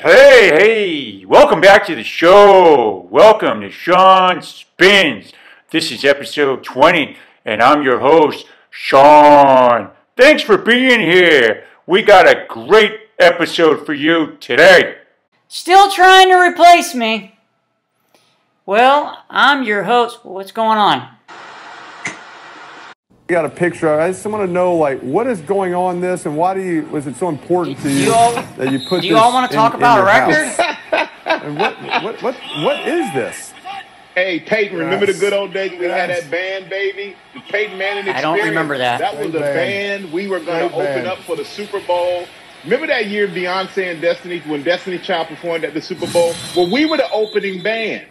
Hey! Welcome back to the show. Welcome to Shaun Spins. This is episode 20, and I'm your host, Shaun. Thanks for being here. We got a great episode for you today. Still trying to replace me? Well, I'm your host. What's going on? You got a picture. I just want to know, like, what is going on this, and why was it so important to you that you put this? Do you all want to talk about a record? And what is this? Hey, Peyton, remember the good old days we had that band, baby? The Peyton Manning Experience. I don't remember that. That was a band. We were going to open up for the Super Bowl. Remember that year Beyonce and Destiny, when Destiny Child performed at the Super Bowl? Well, we were the opening band.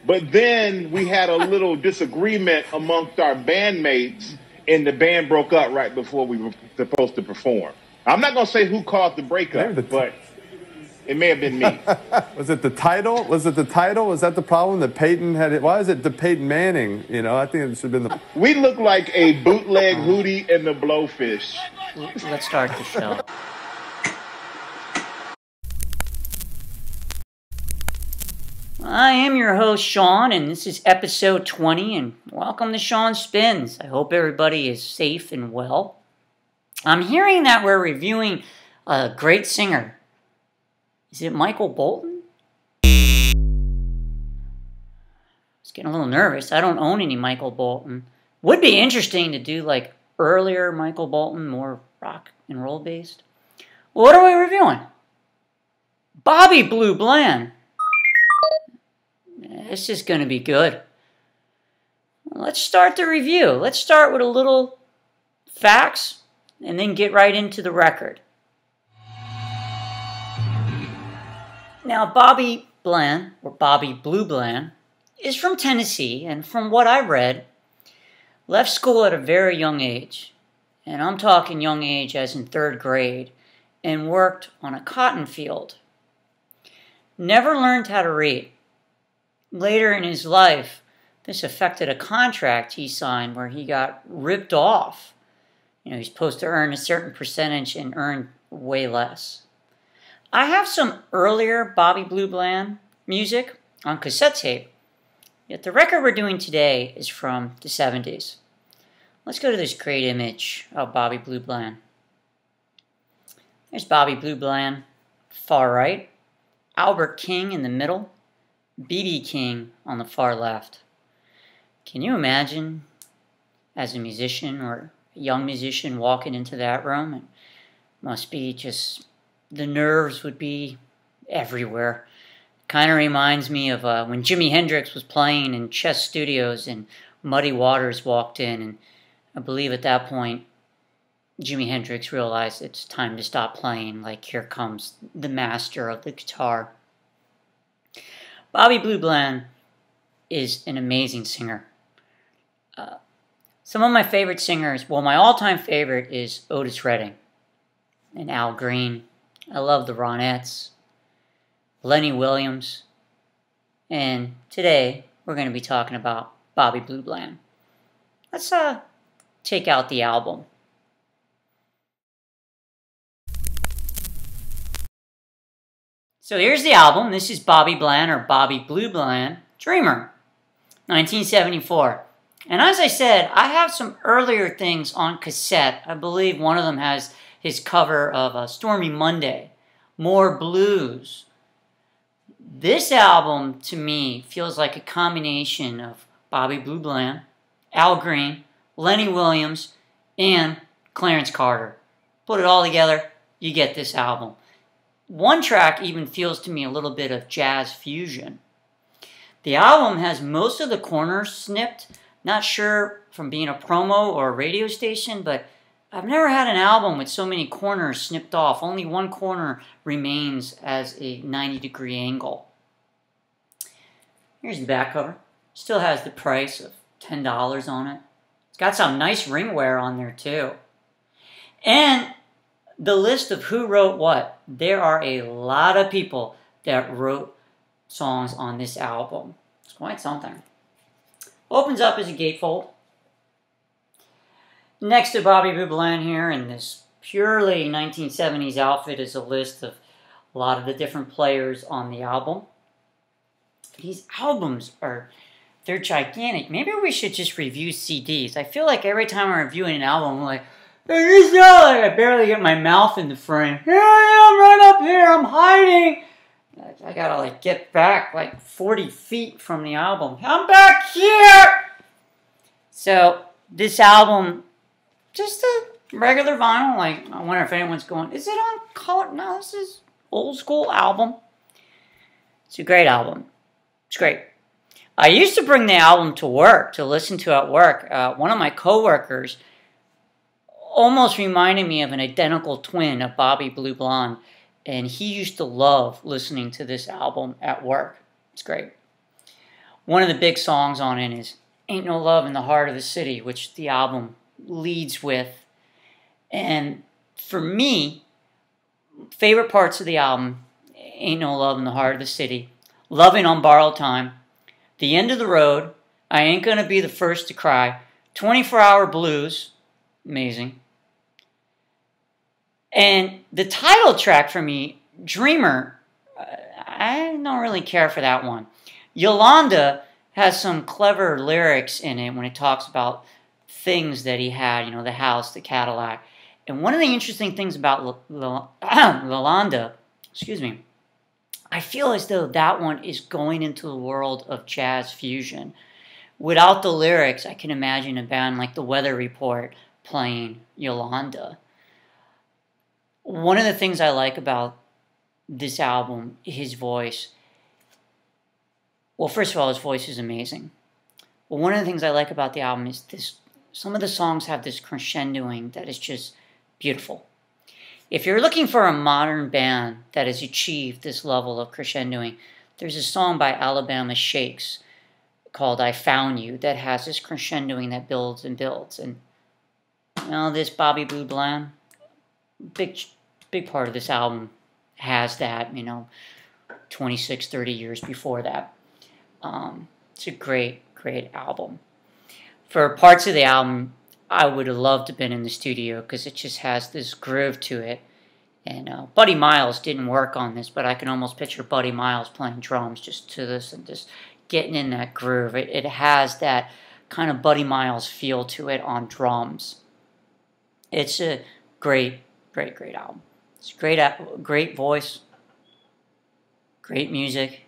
But then we had a little disagreement amongst our bandmates, and the band broke up right before we were supposed to perform. I'm not going to say who caused the breakup, but it may have been me. Was it the title? Was it the title? Was that the problem that Peyton had? Why is it the Peyton Manning? You know, I think it should have been the... We look like a bootleg Hootie and the Blowfish. Let's start the show. I am your host, Shaun, and this is episode 20, and welcome to ShaunSpins. I hope everybody is safe and well. I'm hearing that we're reviewing a great singer. Is it Michael Bolton? I was getting a little nervous. I don't own any Michael Bolton. Would be interesting to do like earlier Michael Bolton, more rock and roll based. What are we reviewing? Bobby Blue Bland. This is going to be good. Let's start the review. Let's start with a little facts and then get right into the record. Now, Bobby Bland, or Bobby Blue Bland, is from Tennessee, and from what I read, left school at a very young age. And I'm talking young age as in 3rd grade, and worked on a cotton field. Never learned how to read. Later in his life, this affected a contract he signed where he got ripped off. You know, he's supposed to earn a certain percentage and earn way less. I have some earlier Bobby Blue Bland music on cassette tape, yet the record we're doing today is from the 70s. Let's go to this great image of Bobby Blue Bland. There's Bobby Blue Bland, far right, Albert King in the middle, B.B. King on the far left. Can you imagine, as a musician or a young musician walking into that room? It must be just, the nerves would be everywhere. Kind of reminds me of when Jimi Hendrix was playing in Chess Studios and Muddy Waters walked in, and I believe at that point Jimi Hendrix realized it's time to stop playing, like here comes the master of the guitar. Bobby Blue Bland is an amazing singer. Some of my favorite singers, well, my all-time favorite is Otis Redding and Al Green. I love the Ronettes, Lenny Williams, and today we're going to be talking about Bobby Blue Bland. Let's take out the album. So here's the album. This is Bobby Bland, or Bobby Blue Bland, Dreamer, 1974. And as I said, I have some earlier things on cassette. I believe one of them has his cover of Stormy Monday, More Blues. This album, to me, feels like a combination of Bobby Blue Bland, Al Green, Lenny Williams, and Clarence Carter. Put it all together, you get this album. One track even feels to me a little bit of jazz fusion. The album has most of the corners snipped. Not sure from being a promo or a radio station, but I've never had an album with so many corners snipped off. Only one corner remains as a 90-degree angle. Here's the back cover. Still has the price of $10 on it. It's got some nice ringwear on there too. And the list of who wrote what. There are a lot of people that wrote songs on this album. It's quite something. Opens up as a gatefold. Next to Bobby Blue Bland here in this purely 1970s outfit is a list of a lot of the different players on the album. These albums they're gigantic. Maybe we should just review CDs. I feel like every time I'm reviewing an album, I'm like, hey, this like I barely get my mouth in the frame. Here I am right up here, I'm hiding. I gotta like get back like 40 feet from the album. I'm back here! So, this album, just a regular vinyl. Like, I wonder if anyone's going, is it on color? No, this is old school album. It's a great album. It's great. I used to bring the album to work, to listen to at work. One of my coworkers almost reminded me of an identical twin of Bobby Blue Blonde. And he used to love listening to this album at work. It's great. One of the big songs on it is Ain't No Love in the Heart of the City, which the album leads with. And for me, favorite parts of the album, Ain't No Love in the Heart of the City, Loving on Borrowed Time, The End of the Road, I Ain't Gonna Be the First to Cry, 24-Hour Blues, amazing. And the title track for me, Dreamer, I don't really care for that one. Yolanda has some clever lyrics in it when it talks about things that he had, you know, the house, the Cadillac. And one of the interesting things about Yolanda, excuse me, I feel as though that one is going into the world of jazz fusion. Without the lyrics, I can imagine a band like The Weather Report playing Yolanda. One of the things I like about this album, his voice. Well, first of all, his voice is amazing. But one of the things I like about the album is this. Some of the songs have this crescendoing that is just beautiful. If you're looking for a modern band that has achieved this level of crescendoing, there's a song by Alabama Shakes called I Found You that has this crescendoing that builds and builds. And, you know, this Bobby Blue Blonde, big part of this album has that, you know, 26, 30 years before that. It's a great album. For parts of the album, I would have loved to have been in the studio because it just has this groove to it. And Buddy Miles didn't work on this, but I can almost picture Buddy Miles playing drums just to this and just getting in that groove. It has that kind of Buddy Miles feel to it on drums. It's a great album. It's great voice, great music,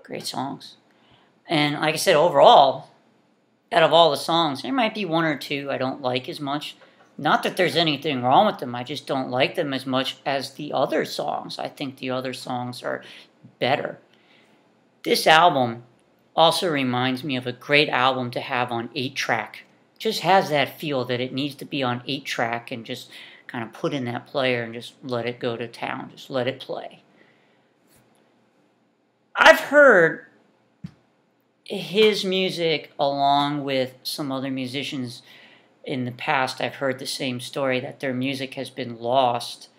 great songs. And like I said, overall, out of all the songs, there might be one or two I don't like as much. Not that there's anything wrong with them, I just don't like them as much as the other songs. I think the other songs are better. This album also reminds me of a great album to have on 8-track. Just has that feel that it needs to be on 8-track and just kind of put in that player and just let it go to town. Just let it play. I've heard his music along with some other musicians in the past. I've heard the same story that their music has been lost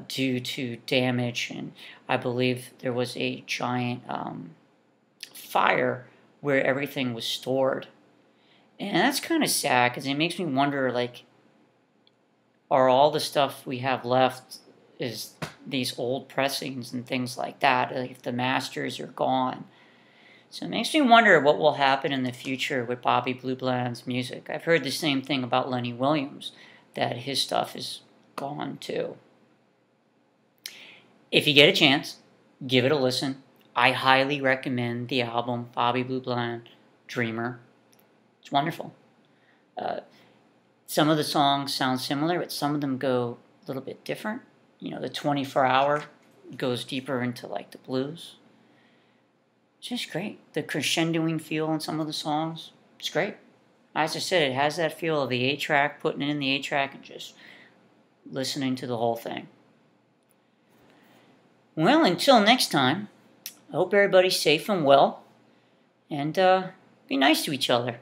due to damage, and I believe there was a giant fire where everything was stored. And that's kind of sad because it makes me wonder, like, are all the stuff we have left is these old pressings and things like that, like if the masters are gone. So it makes me wonder what will happen in the future with Bobby Blue Blonde's music. I've heard the same thing about Lenny Williams, that his stuff is gone too. If you get a chance, give it a listen. I highly recommend the album Bobby Blue Blonde, Dreamer. It's wonderful. Some of the songs sound similar, but some of them go a little bit different. You know, the 24-hour goes deeper into like the blues. It's just great. The crescendoing feel in some of the songs, it's great. As I said, it has that feel of the 8-track, putting it in the 8-track and just listening to the whole thing. Well, until next time, I hope everybody's safe and well, and be nice to each other.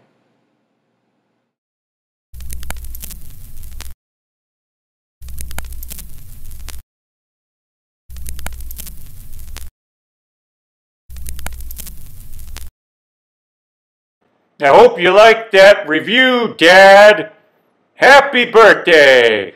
I hope you liked that review, Dad. Happy birthday!